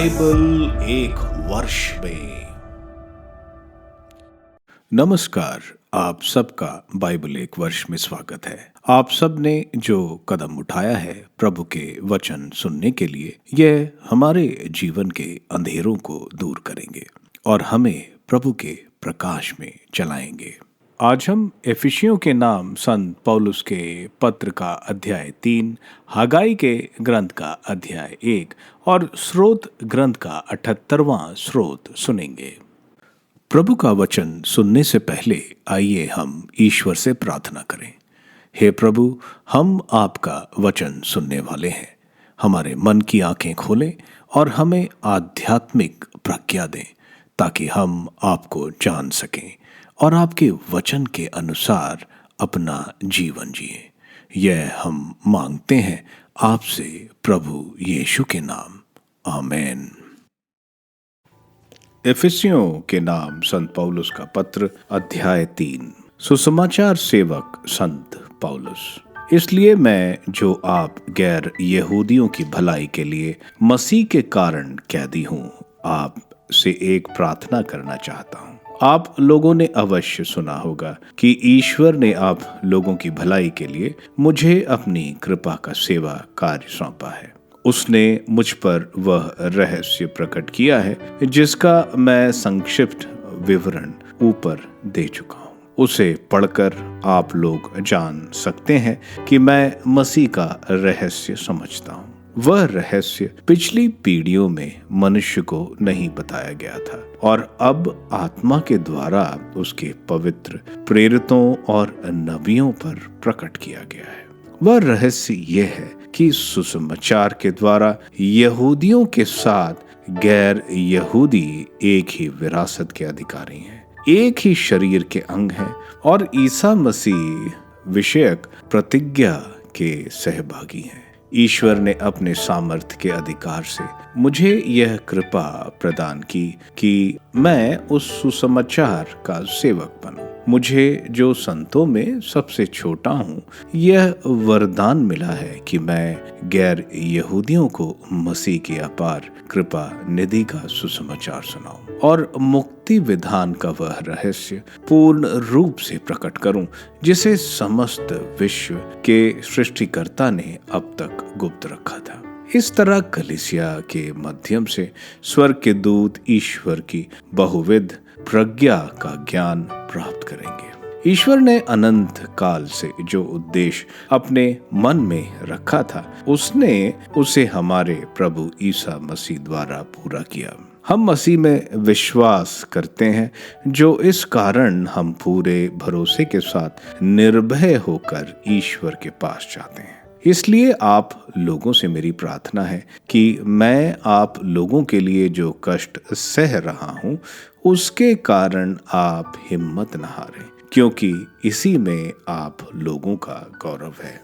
Bible एक वर्ष में। नमस्कार, आप सबका बाइबल एक वर्ष में स्वागत है। आप सब ने जो कदम उठाया है प्रभु के वचन सुनने के लिए, यह हमारे जीवन के अंधेरों को दूर करेंगे और हमें प्रभु के प्रकाश में चलाएंगे। आज हम एफिसियों के नाम संत पौलुस के पत्र का अध्याय 3, हगाई के ग्रंथ का अध्याय 1 और स्रोत ग्रंथ का 78वां स्रोत सुनेंगे। प्रभु का वचन सुनने से पहले आइए हम ईश्वर से प्रार्थना करें। हे प्रभु, हम आपका वचन सुनने वाले हैं। हमारे मन की आंखें खोलें और हमें आध्यात्मिक प्रज्ञा दें ताकि हम आपको जान सकें और आपके वचन के अनुसार अपना जीवन जिए। यह हम मांगते हैं आपसे प्रभु यीशु के नाम, आमीन। एफिसियों के नाम संत पौलुस का पत्र अध्याय 3। सुसमाचार सेवक संत पौलुस। इसलिए मैं, जो आप गैर यहूदियों की भलाई के लिए मसीह के कारण कैदी हूँ, आप से एक प्रार्थना करना चाहता हूँ। आप लोगों ने अवश्य सुना होगा कि ईश्वर ने आप लोगों की भलाई के लिए मुझे अपनी कृपा का सेवा कार्य सौंपा है। उसने मुझ पर वह रहस्य प्रकट किया है जिसका मैं संक्षिप्त विवरण ऊपर दे चुका हूँ। उसे पढ़कर आप लोग जान सकते हैं कि मैं मसीह का रहस्य समझता हूँ। वह रहस्य पिछली पीढ़ियों में मनुष्य को नहीं बताया गया था और अब आत्मा के द्वारा उसके पवित्र प्रेरितों और नबियों पर प्रकट किया गया है। वह रहस्य यह है कि सुसमाचार के द्वारा यहूदियों के साथ गैर यहूदी एक ही विरासत के अधिकारी हैं, एक ही शरीर के अंग हैं और ईसा मसीह विषयक प्रतिज्ञा के सहभागी हैं। ईश्वर ने अपने सामर्थ्य के अधिकार से मुझे यह कृपा प्रदान की कि मैं उस सुसमाचार का सेवक बनूं। मुझे, जो संतों में सबसे छोटा हूँ, यह वरदान मिला है कि मैं गैर यहूदियों को मसीह की अपार कृपा निधि का सुसमाचार सुनाऊं और मुक्ति विधान का वह रहस्य पूर्ण रूप से प्रकट करूं जिसे समस्त विश्व के सृष्टिकर्ता ने अब तक गुप्त रखा था। इस तरह कलीसिया के माध्यम से स्वर्ग के दूत ईश्वर की बहुविध प्रज्ञा का ज्ञान प्राप्त करेंगे। ईश्वर ने अनंत काल से जो उद्देश्य अपने मन में रखा था, उसने उसे हमारे प्रभु ईसा मसीह द्वारा पूरा किया। हम मसीह में विश्वास करते हैं, जो इस कारण हम पूरे भरोसे के साथ निर्भय होकर ईश्वर के पास जाते हैं। इसलिए आप लोगों से मेरी प्रार्थना है कि मैं आप लोगों के लिए जो कष्ट सह रहा हूं, उसके कारण आप हिम्मत न हारें, क्योंकि इसी में आप लोगों का गौरव है।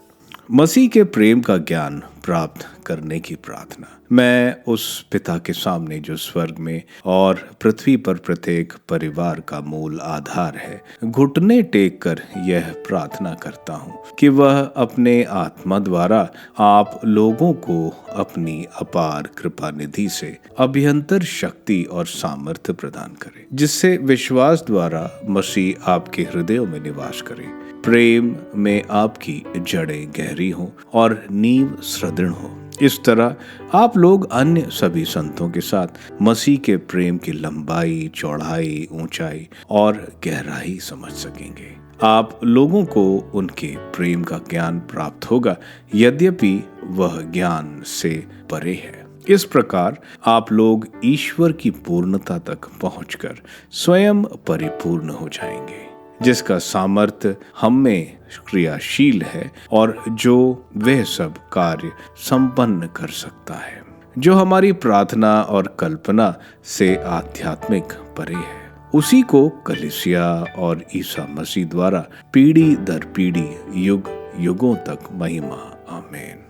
मसीह के प्रेम का ज्ञान प्राप्त करने की प्रार्थना। मैं उस पिता के सामने, जो स्वर्ग में और पृथ्वी पर प्रत्येक परिवार का मूल आधार है, घुटने टेक कर यह प्रार्थना करता हूँ कि वह अपने आत्मा द्वारा आप लोगों को अपनी अपार कृपा निधि से अभ्यंतर शक्ति और सामर्थ्य प्रदान करे, जिससे विश्वास द्वारा मसीह आपके हृदयों में निवास करे। प्रेम में आपकी जड़ें गहरी हों और नींव सुदृढ़ हो। इस तरह आप लोग अन्य सभी संतों के साथ मसीह के प्रेम की लंबाई, चौड़ाई, ऊंचाई और गहराई समझ सकेंगे। आप लोगों को उनके प्रेम का ज्ञान प्राप्त होगा, यद्यपि वह ज्ञान से परे है। इस प्रकार आप लोग ईश्वर की पूर्णता तक पहुंचकर स्वयं परिपूर्ण हो जाएंगे, जिसका सामर्थ्य हम में क्रियाशील है और जो वह सब कार्य संपन्न कर सकता है जो हमारी प्रार्थना और कल्पना से आध्यात्मिक परे है। उसी को कलीसिया और ईसा मसीह द्वारा पीढ़ी दर पीढ़ी, युग युगों तक महिमा, आमीन।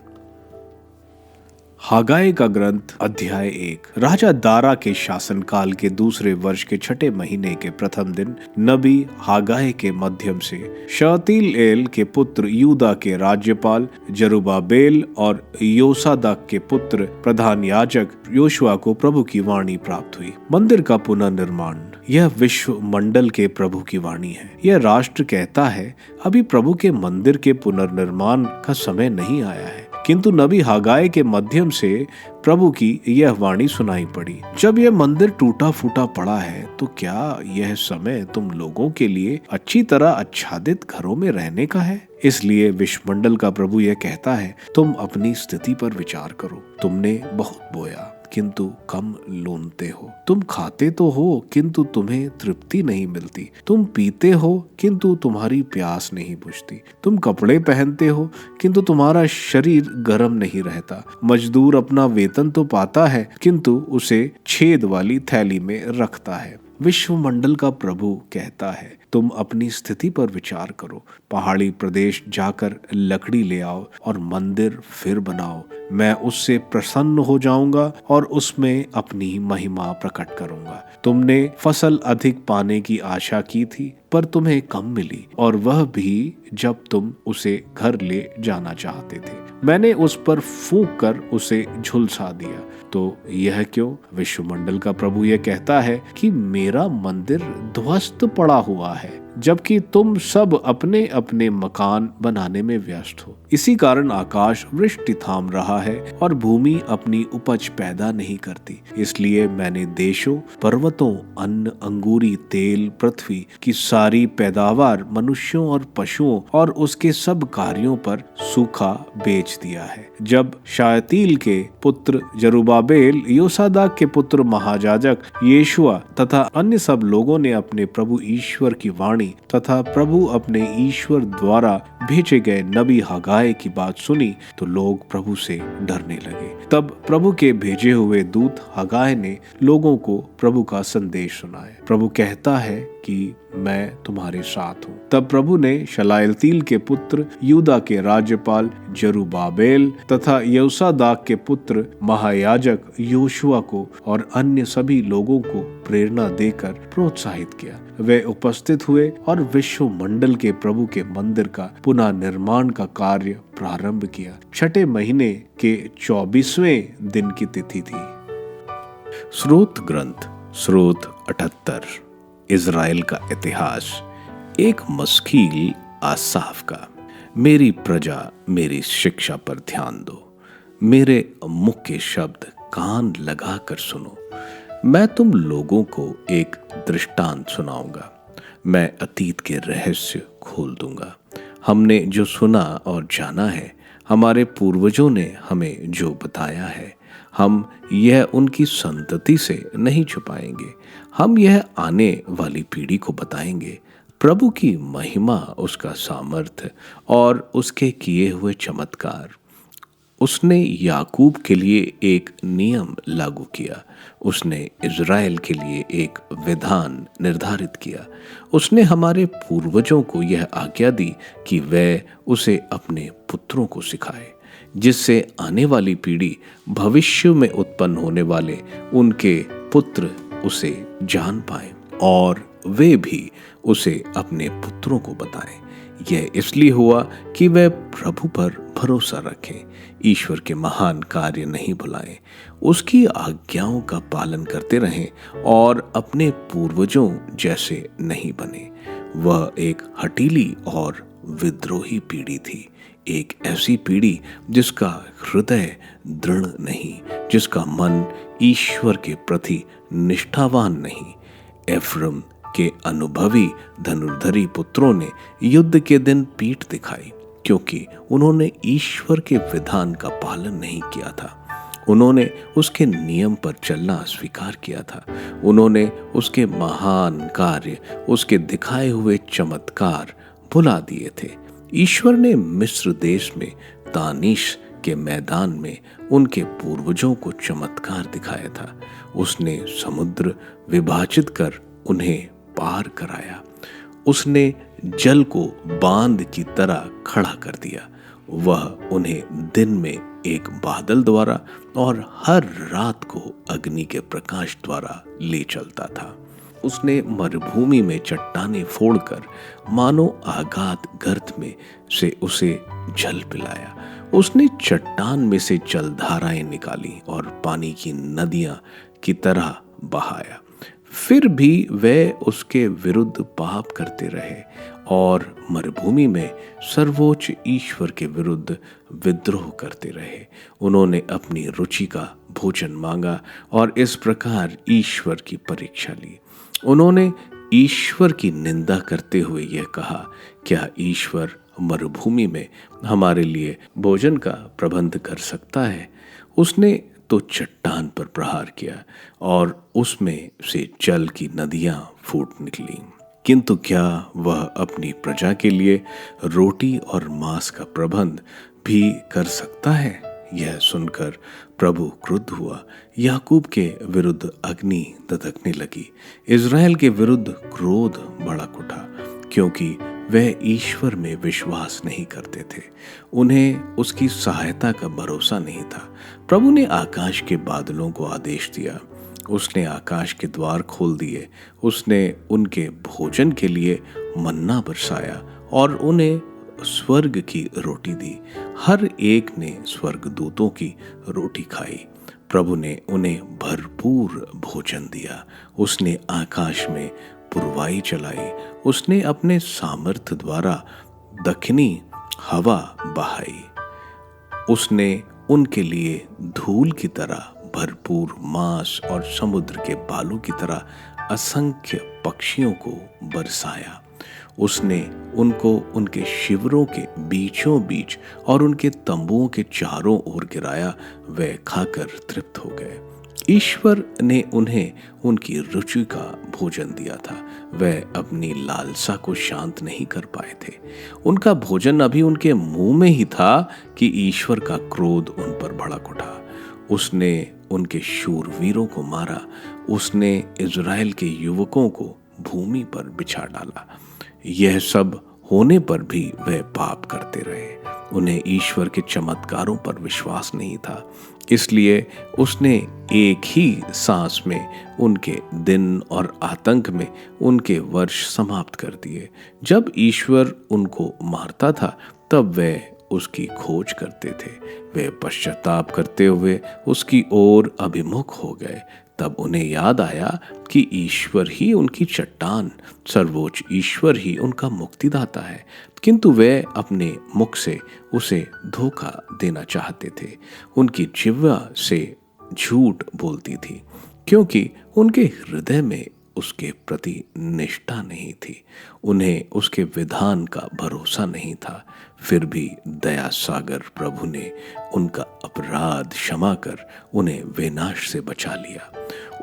हागाई का ग्रंथ अध्याय 1। राजा दारा के शासनकाल के दूसरे वर्ष के छठे महीने के प्रथम दिन नबी हागाई के माध्यम से शालतिएल के पुत्र यूदा के राज्यपाल जरुब्बाबेल और योसादाक के पुत्र प्रधान याजक योशुआ को प्रभु की वाणी प्राप्त हुई। मंदिर का पुनर्निर्माण। यह विश्व मंडल के प्रभु की वाणी है। यह राष्ट्र कहता है, अभी प्रभु के मंदिर के पुनर्निर्माण का समय नहीं आया है, किंतु नबी हागाई के माध्यम से प्रभु की यह वाणी सुनाई पड़ी। जब यह मंदिर टूटा फूटा पड़ा है, तो क्या यह समय तुम लोगों के लिए अच्छी तरह आच्छादित घरों में रहने का है? इसलिए विश्वमंडल का प्रभु यह कहता है, तुम अपनी स्थिति पर विचार करो। तुमने बहुत बोया किंतु कम लूनते हो। तुम खाते तो हो किंतु तुम्हें तृप्ति नहीं मिलती। तुम पीते हो किंतु तुम्हारी प्यास नहीं बुझती। तुम कपड़े पहनते हो किंतु तुम्हारा शरीर गर्म नहीं रहता। मजदूर अपना वेतन तो पाता है किंतु उसे छेद वाली थैली में रखता है। विश्वमंडल का प्रभु कहता है, तुम अपनी स्थिति पर विचार करो। पहाड़ी प्रदेश जाकर लकड़ी ले आओ और मंदिर फिर बनाओ। मैं उससे प्रसन्न हो जाऊंगा और उसमें अपनी महिमा प्रकट करूंगा। तुमने फसल अधिक पाने की आशा की थी, पर तुम्हें कम मिली, और वह भी जब तुम उसे घर ले जाना चाहते थे। मैंने उस पर फूंक कर उसे झुलसा दिया। तो यह क्यों? विश्वमंडल का प्रभु यह कहता है कि मेरा मंदिर ध्वस्त पड़ा हुआ है, जबकि तुम सब अपने अपने मकान बनाने में व्यस्त हो। इसी कारण आकाश वृष्टि थाम रहा है और भूमि अपनी उपज पैदा नहीं करती। इसलिए मैंने देशों, पर्वतों, अन्न, अंगूरी, तेल, पृथ्वी की सारी पैदावार, मनुष्यों और पशुओं और उसके सब कार्यों पर सूखा बेच दिया है। जब शालतिएल के पुत्र जरुब्बाबेल, योसादाक के पुत्र महायाजक यहोशुआ तथा अन्य सब लोगों ने अपने प्रभु ईश्वर की वाणी तथा प्रभु अपने ईश्वर द्वारा भेजे गए नबी हागाई की बात सुनी, तो लोग प्रभु से डरने लगे। तब प्रभु के भेजे हुए दूत हागाई ने लोगों को प्रभु का संदेश सुनाया। प्रभु कहता है कि मैं तुम्हारे साथ हूँ। तब प्रभु ने शालतिएल के पुत्र यूदा के राज्यपाल जरुब्बाबेल तथा योसादाक के पुत्र महायाजक योशुआ को और अन्य सभी लोगों को प्रेरणा देकर प्रोत्साहित किया। वे उपस्थित हुए और विश्व मंडल के प्रभु के मंदिर का पुनः निर्माण का कार्य प्रारंभ किया। छठे महीने के 24वें दिन की तिथि थी। स्रोत ग्रंथ स्रोत 78। इज़राइल का इतिहास। एक मस्कील आसाफ का। मेरी प्रजा मेरी शिक्षा पर ध्यान दो, मेरे मुख के शब्द कान लगा कर सुनो। मैं तुम लोगों को एक दृष्टांत सुनाऊंगा। मैं अतीत के रहस्य खोल दूंगा। हमने जो सुना और जाना है, हमारे पूर्वजों ने हमें जो बताया है, हम यह उनकी संतति से नहीं छुपाएंगे। हम यह आने वाली पीढ़ी को बताएंगे। प्रभु की महिमा, उसका सामर्थ्य और उसके किए हुए चमत्कार। उसने याकूब के लिए एक नियम लागू किया। उसने इज़राइल के लिए एक विधान निर्धारित किया। उसने हमारे पूर्वजों को यह आज्ञा दी कि वे उसे अपने पुत्रों को सिखाए, जिससे आने वाली पीढ़ी, भविष्य में उत्पन्न होने वाले उनके पुत्र उसे जान पाए और वे भी उसे अपने पुत्रों को बताएं। यह इसलिए हुआ कि वे प्रभु पर भरोसा रखें, ईश्वर के महान कार्य नहीं भुलाएं, उसकी आज्ञाओं का पालन करते रहें और अपने पूर्वजों जैसे नहीं बने। वह एक हठीली और विद्रोही पीढ़ी थी, एक ऐसी पीढ़ी जिसका हृदय दृढ़ नहीं, जिसका मन ईश्वर के प्रति निष्ठावान नहीं। एफ्रम के अनुभवी धनुर्धरी पुत्रों ने युद्ध के दिन पीठ दिखाई, क्योंकि उन्होंने ईश्वर के विधान का पालन नहीं किया था। उन्होंने उसके नियम पर चलना स्वीकार किया था। उन्होंने उसके महान कार्य, उसके दिखाए हुए चमत्कार भुला दिए थे। ईश्वर ने मिस्र देश में तानीश के मैदान में उनके पूर्वजों को चमत्कार दिखाया था। उसने समुद्र विभाजित कर उन्हें पार कराया। उसने जल को बांध की तरह खड़ा कर दिया। वह उन्हें दिन में एक बादल द्वारा और हर रात को अग्नि के प्रकाश द्वारा ले चलता था। उसने मरुभूमि में चट्टानें फोड़कर मानो आगाध गर्त में से उसे जल पिलाया। उसने चट्टान में से जलधाराएं निकाली और पानी की नदियां की तरह बहाया। फिर भी वे उसके विरुद्ध पाप करते रहे और मरुभूमि में सर्वोच्च ईश्वर के विरुद्ध विद्रोह करते रहे। उन्होंने अपनी रुचि का भोजन मांगा और इस प्रकार ईश्वर की परीक्षा ली। उन्होंने ईश्वर की निंदा करते हुए यह कहा, क्या ईश्वर मरुभूमि में हमारे लिए भोजन का प्रबंध कर सकता है? उसने तो चट्टान पर प्रहार किया और उसमें से जल की नदियां फूट निकली, किंतु क्या वह अपनी प्रजा के लिए रोटी और मांस का प्रबंध भी कर सकता है? यह सुनकर प्रभु क्रुद्ध हुआ। याकूब के विरुद्ध अग्नि दधकने लगी, इज़राइल के विरुद्ध क्रोध भड़क उठा, क्योंकि वह ईश्वर में विश्वास नहीं करते थे। उन्हें उसकी सहायता का भरोसा नहीं था। प्रभु ने आकाश के बादलों को आदेश दिया, उसने आकाश के द्वार खोल दिए, उसने उनके भोजन के लिए मन्ना बरसाया और उन्हें स्वर्ग की रोटी दी। हर एक ने स्वर्गदूतों की रोटी खाई। प्रभु ने उन्हें भरपूर भोजन दिया। उसने आकाश में पुरवाई चलाई, उसने अपने सामर्थ्य द्वारा दक्षिणी हवा बहाई। उसने उनके लिए धूल की तरह भरपूर मांस और समुद्र के बालू की तरह असंख्य पक्षियों को बरसाया। उसने उनको उनके शिविरों के बीचों बीच और उनके तंबुओं के चारों ओर गिराया। वे खाकर तृप्त हो गए। ईश्वर ने उन्हें उनकी रुचि का भोजन दिया था। वह अपनी लालसा को शांत नहीं कर पाए थे। उनका भोजन अभी उनके मुंह में ही था कि ईश्वर का क्रोध उन पर भड़क उठा। उसने उनके शूरवीरों को मारा। उसने इज़राइल के युवकों को भूमि पर बिछा डाला। यह सब होने पर भी वे पाप करते रहे। उन्हें ईश्वर के चमत्कारों पर विश्वास नहीं था, इसलिए उसने एक ही सांस में उनके दिन और आतंक में उनके वर्ष समाप्त कर दिए। जब ईश्वर उनको मारता था तब वे उसकी खोज करते थे। वे पश्चाताप करते हुए उसकी ओर अभिमुख हो गए। तब उन्हें याद आया कि ईश्वर ही उनकी चट्टान, सर्वोच्च ईश्वर ही उनका मुक्तिदाता है, किंतु वे अपने मुख से उसे धोखा देना चाहते थे। उनकी जिह्वा से झूठ बोलती थी, क्योंकि उनके हृदय में उसके प्रति निष्ठा नहीं थी। उन्हें उसके विधान का भरोसा नहीं था। फिर भी दया सागर प्रभु ने उनका अपराध क्षमा कर उन्हें विनाश से बचा लिया।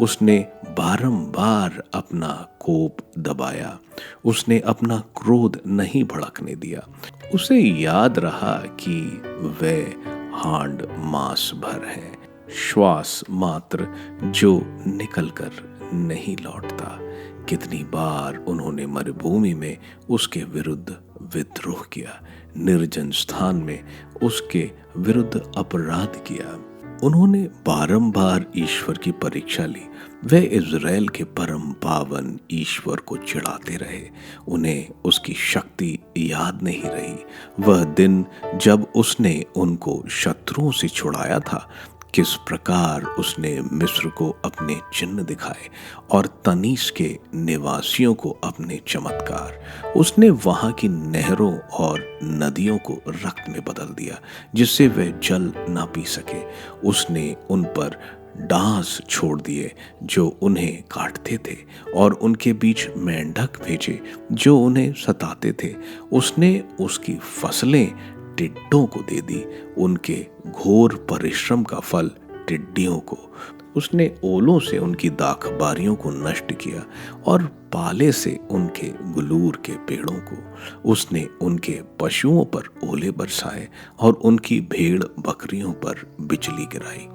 उसने बारंबार अपना कोप दबाया। उसने अपना क्रोध नहीं भड़कने दिया। उसे याद रहा कि वे हांड मास भर हैं, श्वास मात्र जो निकलकर नहीं लौटता। कितनी बार उन्होंने मरुभूमि में उसके विरुद्ध विद्रोह किया, निर्जन स्थान में उसके विरुद्ध अपराध किया। उन्होंने बारंबार ईश्वर की परीक्षा ली। वे इज़राइल के परम पावन ईश्वर को चिढ़ाते रहे। उन्हें उसकी शक्ति याद नहीं रही। वह दिन जब उसने उनको शत्रुओं से छुड़ाया था, किस प्रकार उसने मिस्र को अपने चिन्ह दिखाए और तनीस के निवासियों को अपने चमत्कार। उसने वहां की नहरों और नदियों को रक्त में बदल दिया, जिससे वे जल ना पी सके। उसने उन पर डांस छोड़ दिए जो उन्हें काटते थे, और उनके बीच मेंढक भेजे जो उन्हें सताते थे। उसने उसकी फसलें टिड्डों को दे दी, उनके घोर परिश्रम का फल टिड्डियों को। उसने ओलों से उनकी दाखबारियों को नष्ट किया और पाले से उनके गुलूर के पेड़ों को। उसने उनके पशुओं पर ओले बरसाए और उनकी भेड़ बकरियों पर बिजली गिराई।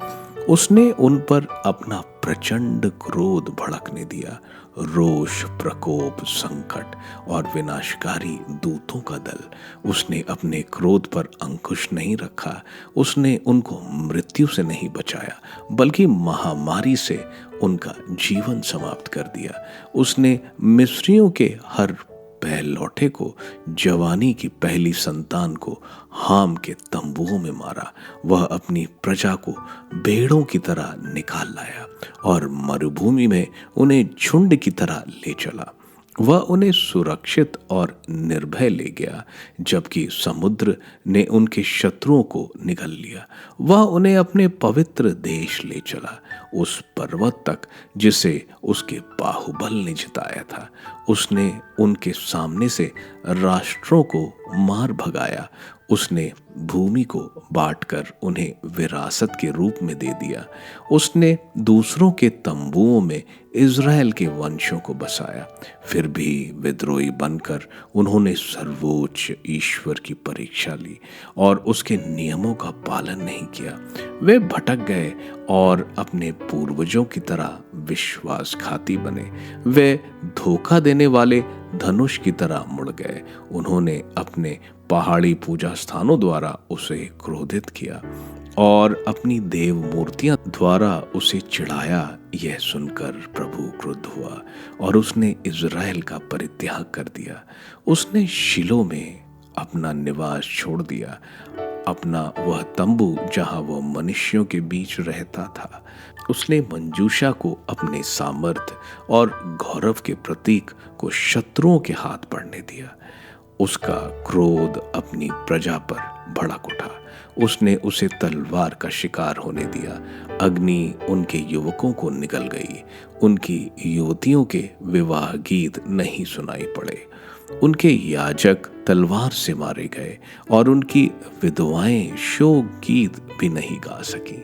उसने उन पर अपना प्रचंड क्रोध भड़कने दिया, रोष, प्रकोप, संकट और विनाशकारी दूतों का दल। उसने अपने क्रोध पर अंकुश नहीं रखा। उसने उनको मृत्यु से नहीं बचाया, बल्कि महामारी से उनका जीवन समाप्त कर दिया। उसने मिस्रियों के हर पहलौठे को, जवानी की पहली संतान को हाम के तंबुओं में मारा। वह अपनी प्रजा को भेड़ों की तरह निकाल लाया और मरुभूमि में उन्हें झुंड की तरह ले चला। वह उन्हें सुरक्षित और निर्भय ले गया, जबकि समुद्र ने उनके शत्रुओं को निगल लिया। वह उन्हें अपने पवित्र देश ले चला, उस पर्वत तक जिसे उसके बाहुबल ने जिताया था। उसने उनके सामने से राष्ट्रों को मार भगाया। उसने भूमि को बांटकर उन्हें विरासत के रूप में दे दिया। उसने दूसरों के तंबुओं में इज़राइल के वंशों को बसाया। फिर भी विद्रोही बनकर उन्होंने सर्वोच्च ईश्वर की परीक्षा ली और उसके नियमों का पालन नहीं किया। वे भटक गए और अपने पूर्वजों की तरह विश्वासघाती बने। वे धोखा देने वाले धनुष की तरह मुड़ गए। उन्होंने अपने पहाड़ी पूजा स्थानों द्वारा उसे क्रोधित किया और अपनी देव मूर्तियां द्वारा उसे चिढ़ाया। यह सुनकर प्रभु क्रुद्ध हुआ और उसने इज़राइल का परित्याग कर दिया। उसने शिलो में अपना निवास छोड़ दिया, अपना वह तंबू जहां वह मनुष्यों के बीच रहता था। उसने मंजूषा को अपने सामर्थ्य और गौरव के प्रतीक को शत्रुओं के हाथ पड़ने दिया। उसका क्रोध अपनी प्रजा पर भड़क उठा। उसने उसे तलवार का शिकार होने दिया। अग्नि उनके युवकों को निगल गई। उनकी युवतियों के विवाह गीत नहीं सुनाई पड़े। उनके याजक तलवार से मारे गए और उनकी विधवाएं शोक गीत भी नहीं गा सकी।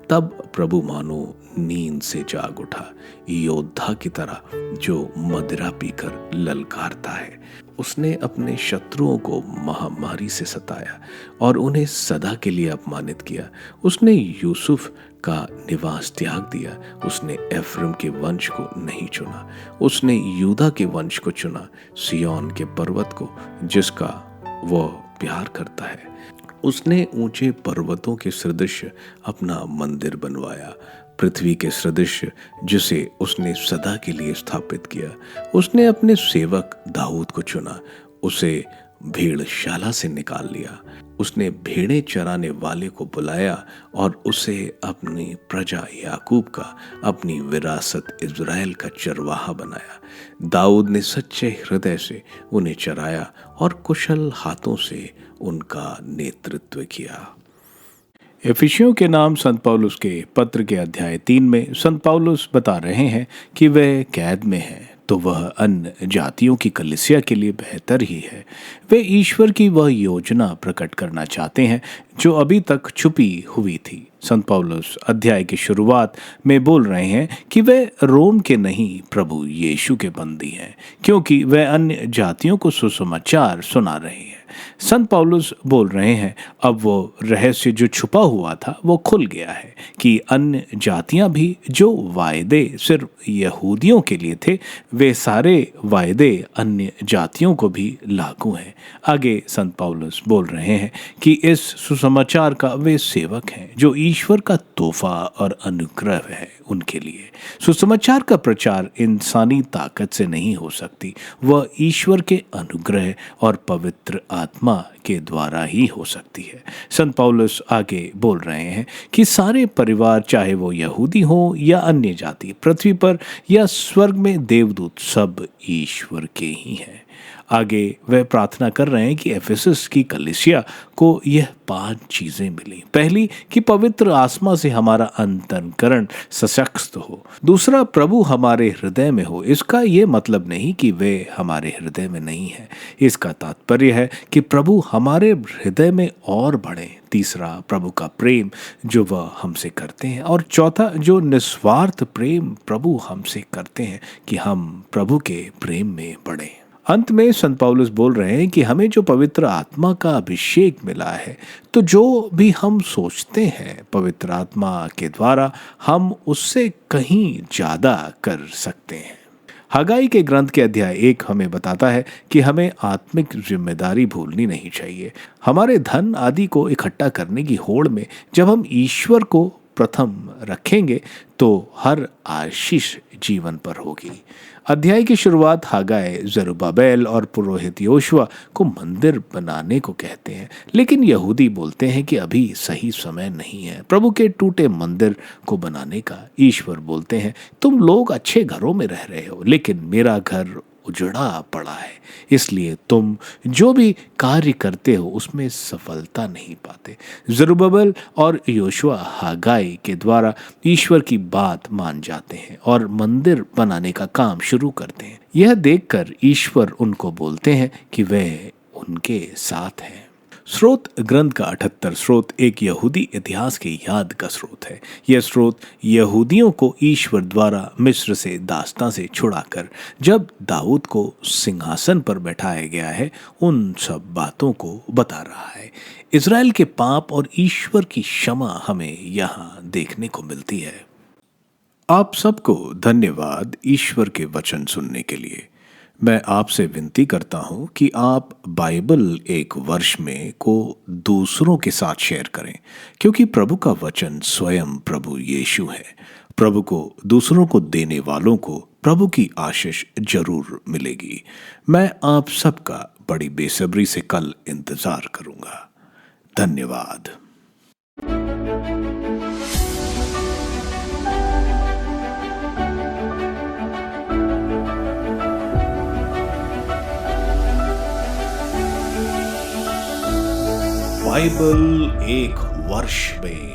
तब प्रभु मानो नींद से जाग उठा, योद्धा की तरह जो मदिरा पीकर ललकारता है। उसने अपने शत्रुओं को महामारी से सताया और उन्हें सदा के लिए अपमानित किया। उसने यूसुफ का निवास त्याग दिया। उसने एफ्रेम के वंश को नहीं चुना। उसने यूदा के वंश को चुना, सिय्योन के पर्वत को जिसका वह प्यार करता है। उसने ऊंचे पर्वतों के सदृश अपना मंदिर बनवाया, पृथ्वी के सदृश जिसे उसने सदा के लिए स्थापित किया। उसने अपने सेवक दाऊद को चुना, उसे भेड़शाला से निकाल लिया। उसने भेड़ें चराने वाले को बुलाया और उसे अपनी प्रजा याकूब का, अपनी विरासत इज़राइल का चरवाहा बनाया। दाऊद ने सच्चे हृदय से उन्हें चराया और कुशल हाथों से उनका नेतृत्व किया। एफिसियों के नाम संत पौलुस के पत्र के अध्याय 3 में संत पौलुस बता रहे हैं कि वह कैद में है तो वह अन्य जातियों की कलीसिया के लिए बेहतर ही है। वे ईश्वर की वह योजना प्रकट करना चाहते हैं जो अभी तक छुपी हुई थी। संत पौलुस अध्याय की शुरुआत में बोल रहे हैं कि वे रोम के नहीं प्रभु यीशु के बंदी हैं, क्योंकि वे अन्य जातियों को सुसमाचार सुना रहे हैं। संत पौलुस बोल रहे हैं अब वो रहस्य जो छुपा हुआ था वो खुल गया है कि अन्य जातियां भी जो वायदे सिर्फ यहूदियों के लिए थे वे सारे वायदे अन्य जातियों को भी लागू हैं। आगे संत पौलुस बोल रहे हैं कि इस सुसमाचार का वे सेवक हैं जो ईश्वर का तोहफा और अनुग्रह है उनके लिए। सुसमाचार का प्रचार इंसानी ताकत से नहीं हो सकती, वह ईश्वर के अनुग्रह और पवित्र आत्मा के द्वारा ही हो सकती है। संत पौलुस आगे बोल रहे हैं कि सारे परिवार, चाहे वो यहूदी हो या अन्य जाति, पृथ्वी पर या स्वर्ग में देवदूत, सब ईश्वर के ही हैं। आगे वह प्रार्थना कर रहे हैं कि एफेसस की कलीसिया को यह 5 चीजें मिली। पहली कि पवित्र आत्मा से हमारा अंतःकरण सशक्त हो। दूसरा, प्रभु हमारे हृदय में हो। इसका यह मतलब नहीं कि वे हमारे हृदय में नहीं है, इसका तात्पर्य है कि प्रभु हमारे हृदय में और बढ़े। तीसरा, प्रभु का प्रेम जो वह हमसे करते हैं। और चौथा, जो निस्वार्थ प्रेम प्रभु हमसे करते हैं कि हम प्रभु के प्रेम में बढ़ें। अंत में संत पौलुस बोल रहे हैं कि हमें जो पवित्र आत्मा का अभिषेक मिला है, तो जो भी हम सोचते हैं पवित्र आत्मा के द्वारा हम उससे कहीं ज्यादा कर सकते हैं। हगाई के ग्रंथ के अध्याय 1 हमें बताता है कि हमें आत्मिक जिम्मेदारी भूलनी नहीं चाहिए। हमारे धन आदि को इकट्ठा करने की होड़ में जब हम ईश्वर को प्रथम रखेंगे तो हर आशीष जीवन पर होगी। अध्याय की शुरुआत हगाय जरुब्बाबेल और पुरोहित योशुआ को मंदिर बनाने को कहते हैं, लेकिन यहूदी बोलते हैं कि अभी सही समय नहीं है प्रभु के टूटे मंदिर को बनाने का। ईश्वर बोलते हैं, तुम लोग अच्छे घरों में रह रहे हो, लेकिन मेरा घर उजड़ा पड़ा है, इसलिए तुम जो भी कार्य करते हो उसमें सफलता नहीं पाते। जरुब्बाबेल और योशुआ हगाई के द्वारा ईश्वर की बात मान जाते हैं और मंदिर बनाने का काम शुरू करते हैं। यह देखकर ईश्वर उनको बोलते हैं कि वह उनके साथ हैं। स्रोत ग्रंथ का 78 स्रोत एक यहूदी इतिहास की याद का स्रोत है। यह स्रोत यहूदियों को ईश्वर द्वारा मिस्र से दास्तां से छुड़ाकर जब दाऊद को सिंहासन पर बैठाया गया है उन सब बातों को बता रहा है। इज़राइल के पाप और ईश्वर की क्षमा हमें यहाँ देखने को मिलती है। आप सबको धन्यवाद ईश्वर के वचन सुनने के लिए। मैं आपसे विनती करता हूं कि आप बाइबल एक वर्ष में को दूसरों के साथ शेयर करें, क्योंकि प्रभु का वचन स्वयं प्रभु यीशु है। प्रभु को दूसरों को देने वालों को प्रभु की आशीष जरूर मिलेगी। मैं आप सबका बड़ी बेसब्री से कल इंतजार करूंगा। धन्यवाद। बाइबल एक वर्ष में